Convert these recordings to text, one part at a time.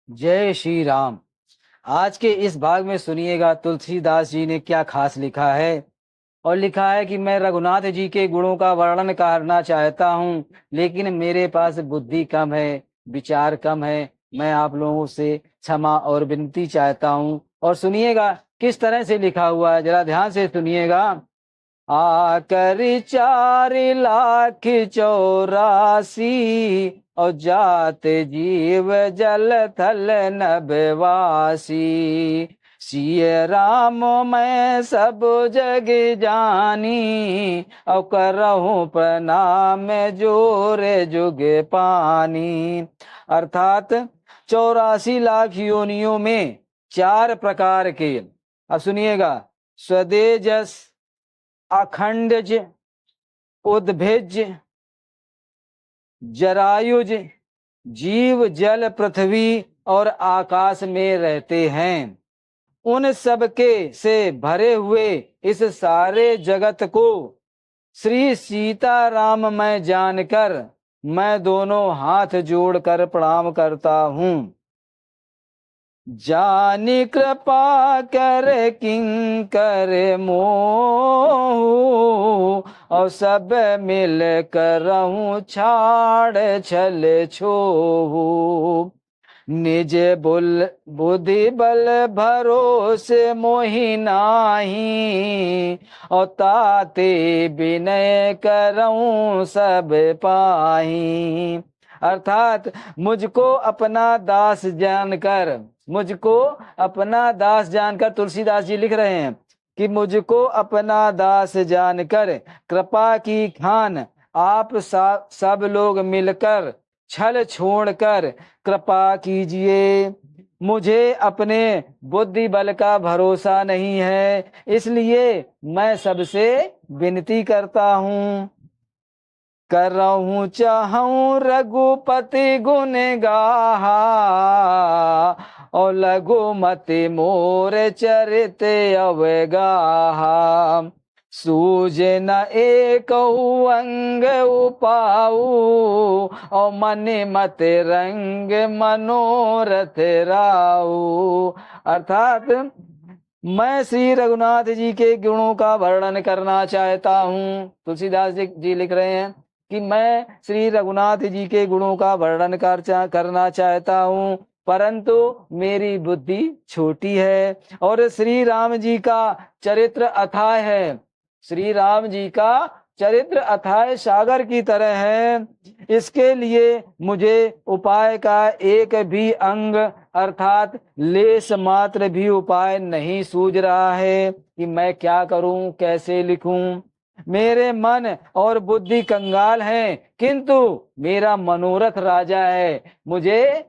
जय श्री राम। आज के इस भाग में सुनिएगा तुलसीदास जी ने क्या खास लिखा है। और लिखा है कि मैं रघुनाथ जी के गुणों का वर्णन करना चाहता हूँ, लेकिन मेरे पास बुद्धि कम है, विचार कम है। मैं आप लोगों से क्षमा और विनती चाहता हूँ। और सुनिएगा किस तरह से लिखा हुआ है, जरा ध्यान से सुनिएगा। आकर 4,84,000 और जाते जीव जल थल नभवासी। सिय राम मैं सब जग जानी, और करहूँ प्रणाम जोरे जुग पानी। अर्थात 84 लाख योनियों में 4 प्रकार के, अब सुनिएगा, स्वदेजस, अखंडज, उद्भिज, जरायुज, जीव जल पृथ्वी और आकाश में रहते हैं। उन सब के से भरे हुए इस सारे जगत को श्री सीताराम मैं जानकर मैं दोनों हाथ जोड़कर प्रणाम करता हूँ। जानी कृपा कर किंकर मोह, और सब मिल करहूँ छाड़ छल छोहू। निज बुद्धि बल भरोसे मोहि नाही, और ताते विनय करऊं सब पाही। अर्थात मुझको अपना दास जानकर, मुझको अपना दास जानकर तुलसीदास जी लिख रहे हैं कि मुझको अपना दास जानकर कृपा की खान आप सब लोग मिलकर छल छोड़कर कृपा कीजिए। मुझे अपने बुद्धि बल का भरोसा नहीं है, इसलिए मैं सबसे विनती करता हूँ। करहूँ चाहूँ रघुपति गुण गाहा, और लघुमति मोर चरित अवगाहा। सूझ न एक अंग उपाऊ, और मन मत रंग मनोरथ राऊ। अर्थात मैं श्री रघुनाथ जी के गुणों का वर्णन करना चाहता हूँ। तुलसीदास जी लिख रहे हैं कि मैं श्री रघुनाथ जी के गुणों का वर्णन करना चाहता हूँ, परंतु मेरी बुद्धि छोटी है। और श्री राम जी का चरित्र अथाह है, श्री राम जी का चरित्र अथाह सागर की तरह है। इसके लिए मुझे उपाय का एक भी अंग अर्थात लेस मात्र भी उपाय नहीं सूझ रहा है कि मैं क्या करूं, कैसे लिखूं। मेरे मन और बुद्धि कंगाल हैं, किंतु मेरा मनोरथ राजा है। मुझे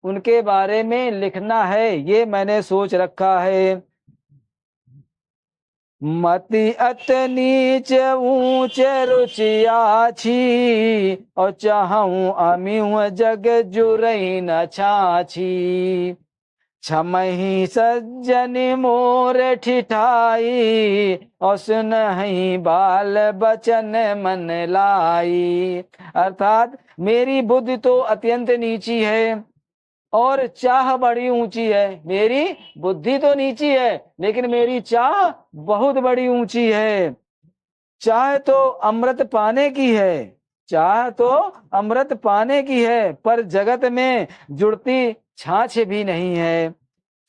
उनके बारे में लिखना है, ये मैंने सोच रखा है। मति अत नीच ऊंच रुचियाछी, और चाहूं अमिहु जग जुरई न छाछी। छमही सज्जन मोर ठिठाई, और सुनहि बाल बचन मन लाई। अर्थात मेरी बुद्धि तो अत्यंत नीची है और चाह बड़ी ऊंची है। मेरी बुद्धि तो नीची है, लेकिन मेरी चाह बहुत बड़ी ऊंची है। चाह तो अमृत पाने की है, चाह तो अमृत पाने की है, पर जगत में जुड़ती छाछ भी नहीं है।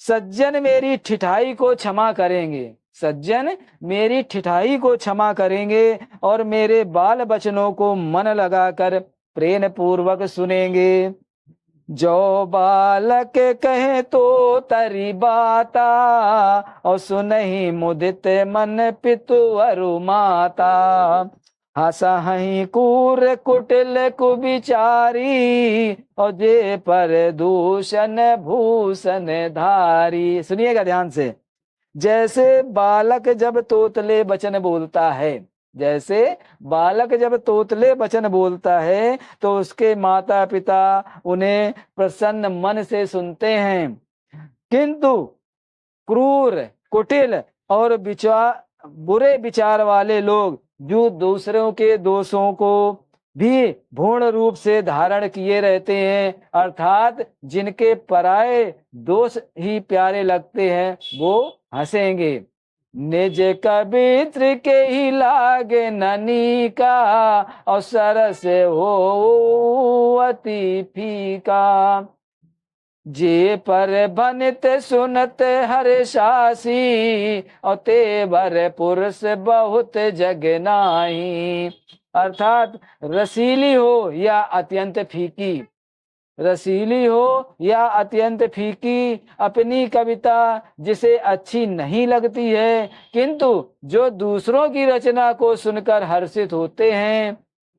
सज्जन मेरी ठिठाई को क्षमा करेंगे, सज्जन मेरी ठिठाई को क्षमा करेंगे, और मेरे बाल बचनों को मन लगाकर प्रेम पूर्वक सुनेंगे। जो बालक कहे तो तरी बाता, और सुनहि मुदित मन पितु अरु माता। हसहि कूर कुटिल कुबिचारी, और जे पर दूषण भूषण धारी। सुनिएगा ध्यान से। जैसे बालक जब तोतले वचन बोलता है, जैसे बालक जब तोतले वचन बोलता है तो उसके माता पिता उन्हें प्रसन्न मन से सुनते हैं, किंतु क्रूर, कुटिल और बुरे विचार वाले लोग जो दूसरों के दोषों को भी पूर्ण रूप से धारण किए रहते हैं, अर्थात जिनके पराये दोष ही प्यारे लगते हैं वो हंसेंगे। निज कबीत्र के ही लागे ननी का, और सरस हो अति फीका। जे पर बनित सुनत हर शासी, और ते बर पुरुष बहुत जग नाही। अर्थात रसीली हो या अत्यंत फीकी, रसीली हो या अत्यंत फीकी अपनी कविता जिसे अच्छी नहीं लगती है, किंतु जो दूसरों की रचना को सुनकर हर्षित होते हैं,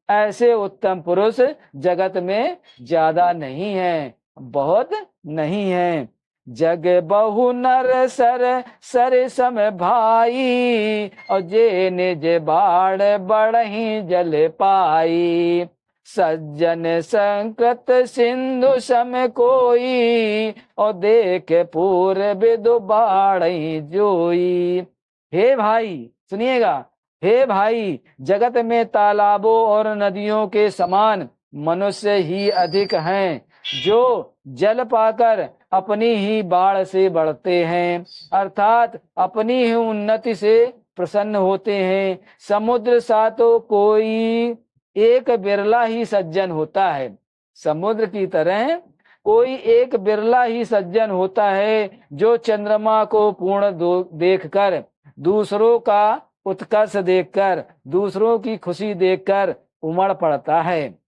ऐसे उत्तम पुरुष जगत में ज्यादा नहीं है, बहुत नहीं है। जग बहु नर सर सर सम भाई, और जे निज बाढ़ बढ़ही जल पाई। सज्जन संकृत सिंधु सम कोई, और देख पूर्व दुबाड़ई जोई। हे भाई सुनिएगा, हे भाई, जगत में तालाबों और नदियों के समान मनुष्य ही अधिक हैं, जो जल पाकर अपनी ही बाढ़ से बढ़ते हैं, अर्थात अपनी ही उन्नति से प्रसन्न होते हैं। समुद्र सा तो कोई एक बिरला ही सज्जन होता है, समुद्र की तरह कोई एक बिरला ही सज्जन होता है, जो चंद्रमा को पूर्ण देखकर, दूसरों का उत्कर्ष देखकर, दूसरों की खुशी देखकर उमड़ पड़ता है।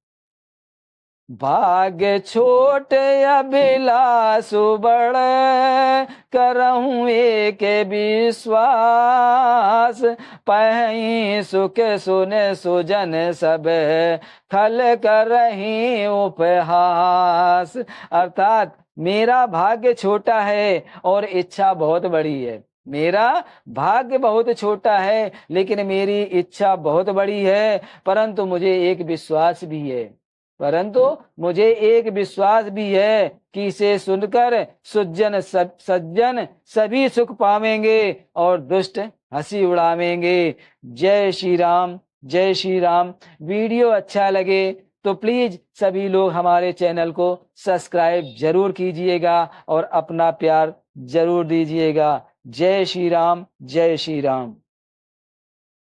भाग्य छोट अभिलाषु बड़, करहूं एक विश्वास। पही सुख सुने सुजन सब, खल करही उपहास। अर्थात मेरा भाग्य छोटा है और इच्छा बहुत बड़ी है। मेरा भाग्य बहुत छोटा है लेकिन मेरी इच्छा बहुत बड़ी है, परंतु मुझे एक विश्वास भी है, परंतु मुझे एक विश्वास भी है कि इसे सुनकर सज्जन सभी सुख पावेंगे और दुष्ट हंसी उड़ावेंगे। जय श्री राम, जय श्री राम। वीडियो अच्छा लगे तो प्लीज सभी लोग हमारे चैनल को सब्सक्राइब जरूर कीजिएगा और अपना प्यार जरूर दीजिएगा। जय श्री राम, जय श्री राम।